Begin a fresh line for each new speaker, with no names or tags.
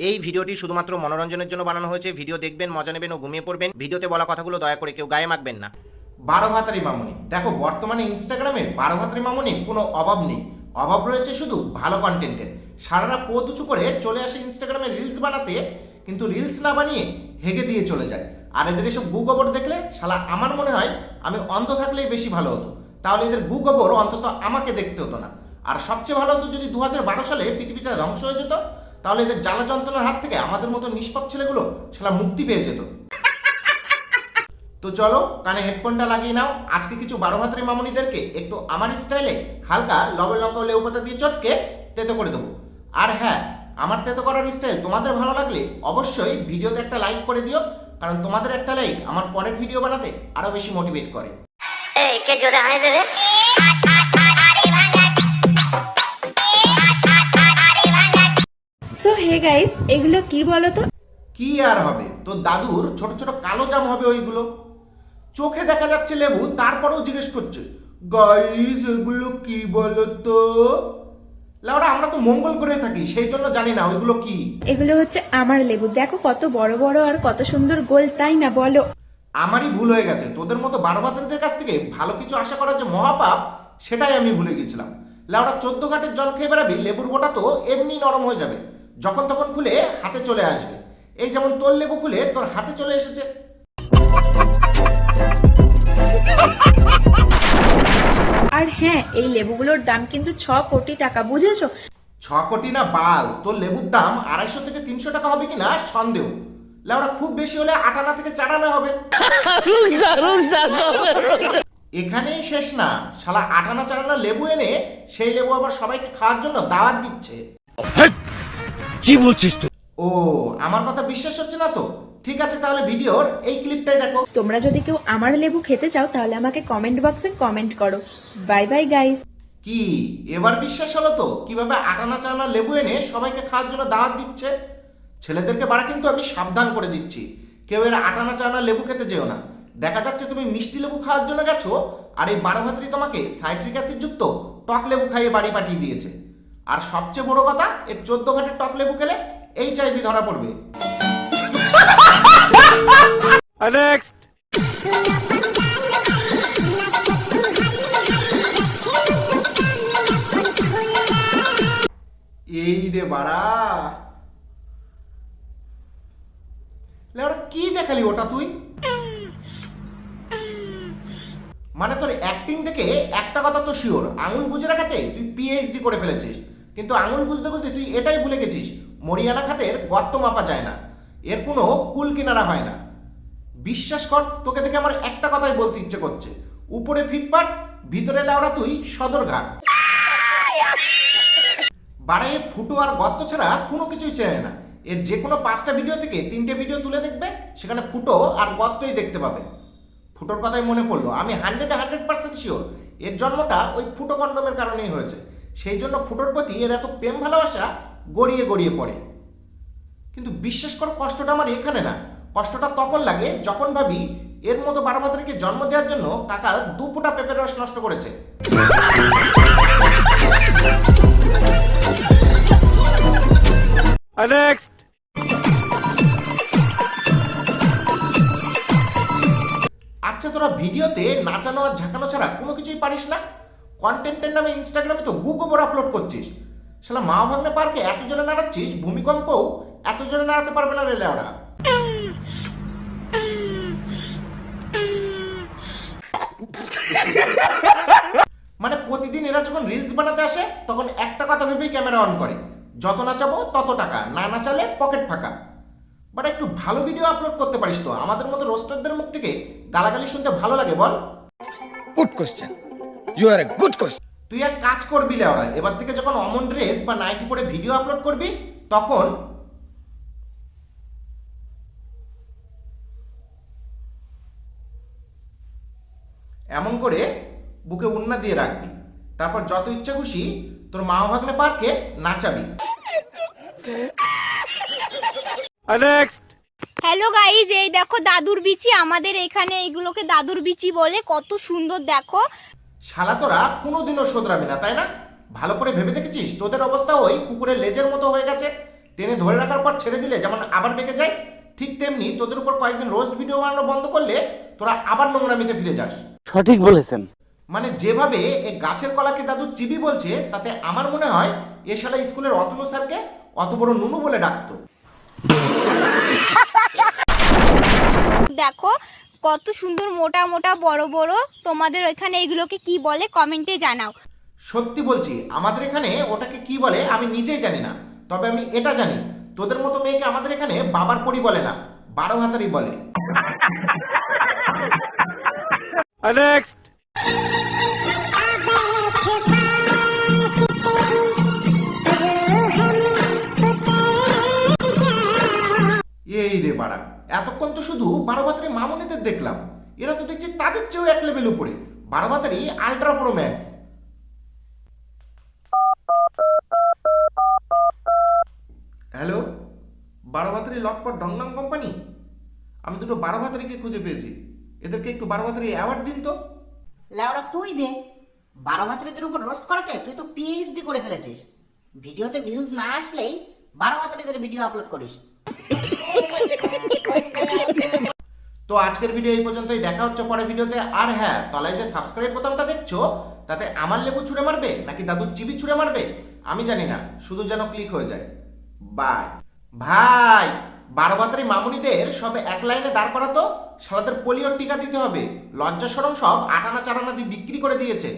এই ভিডিওটি শুধুমাত্র মনোরঞ্জনের জন্য বানানো হয়েছে। ভিডিও দেখবেন, মজা নেবেন ও ঘুমিয়ে পড়বেন। ভিডিওতে বলা কথাগুলো দয়া করে কেউ গায়ে মাখবেন না।
12 ভাতারি মামুনি, দেখো বর্তমানে ইনস্টাগ্রামে 12 ভাতারি মামুনির কোনো অভাব নেই, অভাব রয়েছে শুধু ভালো কন্টেন্টের। সারারা পোত উঁচু করে চলে আসে ইনস্টাগ্রামে রিলস বানাতে, কিন্তু রিলস না বানিয়ে হেগে দিয়ে চলে যায়। আর এদের এসব গু গোবর দেখলে শালা আমার মনে হয় আমি অন্ধ থাকলেই বেশি ভালো হতো, তাহলে এদের গু গোবর অন্তত আমাকে দেখতে হতো না। আর সবচেয়ে ভালো হতো যদি 2012 সালে পৃথিবীটা ধ্বংস হয়ে যেত, তাহলে এদের জ্বালা যন্ত্রণার হাত থেকে আমাদের মতো নিষ্পাপ ছেলেগুলো শালা মুক্তি পেয়ে যেত। তো চলো কানে হেডফোনটা লাগিয়ে নাও। আজকে কিছু 12 ভাতারি মামুনিদেরকে একটু আমার স্টাইলে হালকা লবণ লঙ্কা লেবু পাতা দিয়ে চটকে তেতো করে দেবো। আর হ্যাঁ, আমার তেতো করার স্টাইল তোমাদের ভালো লাগলে অবশ্যই ভিডিওতে একটা লাইক করে দিও, কারণ তোমাদের একটা লাইক আমার পরের ভিডিও বানাতে আরো বেশি মোটিভেট করে।
এই কে জোরে হাসে রে?
সো হে গাইস, এগুলো কি বলো তো?
কি আর হবে, তো দাদুর ছোট ছোট কালো জাম হবে ওইগুলো। চোখে দেখা যাচ্ছে লেবু, তারপরেও জিজ্ঞেস করছে গাইস এগুলো কি বলো তো। লাউডা আমরা তো মঙ্গল করে থাকি, সেই জন্য জানি না ওইগুলো কি।
এগুলো হচ্ছে আমার লেবু, দেখো কত বড় বড় আর কত সুন্দর গোল, তাই না বলো?
আমারই ভুল হয়ে গেছে, তোদের মতো 12 ভাতারিদের কাছ থেকে ভালো কিছু আশা করা যে মহাপাপ, সেটাই আমি ভুলে গেছিলাম। লাউডা 14 ঘাটের জল খেয়ে বেড়াবি, লেবুর বোটা তো এমনি নরম হয়ে যাবে, যখন তখন খুলে হাতে চলে আসবে। এই যেমন তোর লেবু খুলে তোর হাতে চলে এসেছে।
আর হ্যাঁ, এই লেবুগুলোর দাম কিন্তু 6 কোটি টাকা, বুঝেছো?
6 কোটি না বাল, তোর লেবুর দাম 250 থেকে 300 টাকা হবে কিনা সন্দেহ। লাউডা খুব বেশি হলে 8 আনা থেকে 4 আনা হবে। এখানেই শেষ না, শালা 8 আনা 4 আনা লেবু এনে সেই লেবু আবার সবাইকে খাওয়ার জন্য দাওয়াত দিচ্ছে।
কি বলছিস তুই?
ও, আমার কথা বিশ্বাস হচ্ছে না তো? ঠিক আছে, তাহলে ভিডিওর এই ক্লিপটাই দেখো।
তোমরা যদি কেউ আমার লেবু খেতে চাও তাহলে আমাকে কমেন্ট বক্সে কমেন্ট করো। Bye bye guys.
কি এবার বিশ্বাস হলো তো কিভাবে 8 আনা 4 আনা লেবু এনে সবাইকে খাওয়ার জন্য দাওয়াত দিচ্ছে? ছেলেদেরকে বাড়া কিন্তু আমি সাবধান করে দিচ্ছি, কেউ এর 8 আনা 4 আনা লেবু খেতে যেও না। দেখা যাচ্ছে তুমি মিষ্টি লেবু খাওয়ার জন্য গেছো, আর এই 12 ভাতারি তোমাকে সাইট্রিক অ্যাসিড যুক্ত টক লেবু খাইয়ে বাড়ি পাঠিয়ে দিয়েছে। আর সবচেয়ে বড় কথা, এর 14 ঘাটের টক লেবু খেলে HIV ধরা পড়বে।
নেক্সট।
এই রে বাড়া, কি দেখালি ওটা তুই? মানে তোর অ্যাক্টিং দেখে একটা কথা তো শিওর, আঙুল বুঝে রাখাতে তুই PhD করে ফেলেছিস, কিন্তু আঙুল বুঝতে বুঝতে তুই এটাই ভুলে গেছিস মরিয়ানা খাতের গর্ত মাপা যায় না, এর কোনো কুল কিনারা হয় না। বিশ্বাস কর, তোকে দেখে আমার একটা কথাই বলতে ইচ্ছে করছে, উপরে ফিটপাট, ভিতরে লাউড়া তুই সদরঘাট। বাড়ে ফুটো আর গর্ত ছাড়া কোনো কিছুই চেনে না। এর যে কোনো 5টা ভিডিও থেকে 3টে ভিডিও তুলে দেখবে, সেখানে ফুটো আর গর্তই দেখতে পাবে। ফুটোর কথাই মনে পড়লো, আমি 100% শিওর এর জন্মটা ওই ফুটো কন্ডমের কারণেই হয়েছে। সেই জন্য ফুটোর প্রতি এর এত প্রেম ভালোবাসা গড়িয়ে গড়িয়ে পড়ে। কিন্তু বিশ্বাস কর, কষ্টটা আমার এখানে না, কষ্টটা তখন লাগে যখন ভাবি এর মতো 12 ভাতারিকে জন্ম দেওয়ার জন্য কাকা 2 ফোঁটা পেঁপের রস নষ্ট করেছে।
নেক্সট।
আচ্ছা, তোরা ভিডিওতে নাচানো আর ঝাঁকানো ছাড়া কোনো কিছুই পারিস না? কন্টেন্টের নামে ইনস্টাগ্রামে তো গু গোবর আপলোড করছিস। শালা মা ভাগ্নে পার্কে এত জোরে নাড়াচ্ছিস, ভূমিকম্পও এত জোরে নাড়াতে পারবে না রে লেওড়া। মানে প্রতিদিন এরা যখন রিলস বানাতে আসে তখন একটা কথা ভেবেই ক্যামেরা অন করে, যত নাচাবো তত টাকা, না নাচালে পকেট ফাঁকা। বাট একটু ভালো ভিডিও আপলোড করতে পারিস তো, আমাদের মতো রোস্টারদের মুখ থেকে গালাগালি শুনতে ভালো লাগে বল?
Good question, you are a good question.
তুই এক কাজ করবি লেওড়া, এবার থেকে যখন অমন ড্রেস বা নাইটি পরে ভিডিও আপলোড করবি, তখন এমন করে বুকে উন্না দিয়ে রাখবি, তারপর যত ইচ্ছা খুশি তোর মা ভাগ্নে পার্কে নাচাবি।
নেক্সট।
হ্যালো গাইজ, এই দেখো দাদুর বিচি, আমাদের এখানে এইগুলোকে দাদুর বিচি বলে, কত সুন্দর দেখো।
শালা তোরা কোনোদিনও শোধরাবি না, তাই না? ভালো করে ভেবে দেখেছিস তোদের অবস্থা ওই কুকুরের লেজের মতো হয়ে গেছে? টেনে ধরে রাখার পর ছেড়ে দিলে যেমন আবার বেঁকে যায়, ঠিক তেমনি তোদের উপর কয়েকদিন রোস্ট ভিডিও বানানো বন্ধ করলে তোরা আবার নোংরামিতে ফিরে যাস।
সঠিক বলেছেন।
মানে যেভাবে এ গাছের কলাকে দাদু চিবি বলছে, তাতে আমার মনে হয় এ শালা স্কুলের অতনু স্যারকে অত বড় নুনু বলে ডাকতো।
দেখো কত সুন্দর মোটা মোটা বড় বড়। তোমাদের ওইখানে এগুলোকে কি বলে কমেন্টে জানাও।
সত্যি বলছি, আমাদের এখানে ওটাকে কি বলে আমি নিজেই জানি না, তবে আমি এটা জানি তোদের মতো মেয়েকে আমাদের এখানে বাবার পরি বলে না, 12 হাতারি বলে।
নেক্সট।
এই রে বাড়া, এতক্ষণ তো শুধু 12 ভাতারি মামুনিদের দেখলাম, এরা তো দেখছি তাদের চেয়েও এক লেভেল উপরে। 12 ভাতারি আল্ট্রা প্রো ম্যাক্স। হ্যালো, 12 ভাতারি লটপট ডংডং কোম্পানি, আমি দুটো 12 ভাতারিকে খুঁজে পেয়েছি, এদেরকে একটু 12 ভাতারি অ্যাওয়ার্ড দিন তো।
লেওরা তুই দে, 12 ভাতারিদের উপর রোস্ট করাতে তুই তো পিএইচডি করে ফেলেছিস। ভিডিওতে ভিউজ না আসলেই 12 ভাতারিদের ভিডিও আপলোড করিস।
তো আজকের ভিডিও এই পর্যন্তই, দেখা হচ্ছে পরের ভিডিওতে। আর হ্যাঁ, তলায় যে সাবস্ক্রাইব বোতামটা দেখছো, তাতে আমার লেবু ছুঁড়ে মারবে নাকি দাদুর চিবি ছুঁড়ে মারবে আমি জানি না, শুধু যেন ক্লিক হয়ে যায়। বাই ভাই। 12 ভাতারি মামুনিদের সব এক লাইনে দাঁড় করাতো, শালাদের পোলিওর টিকা দিতে হবে, লজ্জা শরম সব 8 আনা 4 আনা দিয়ে বিক্রি করে দিয়েছে।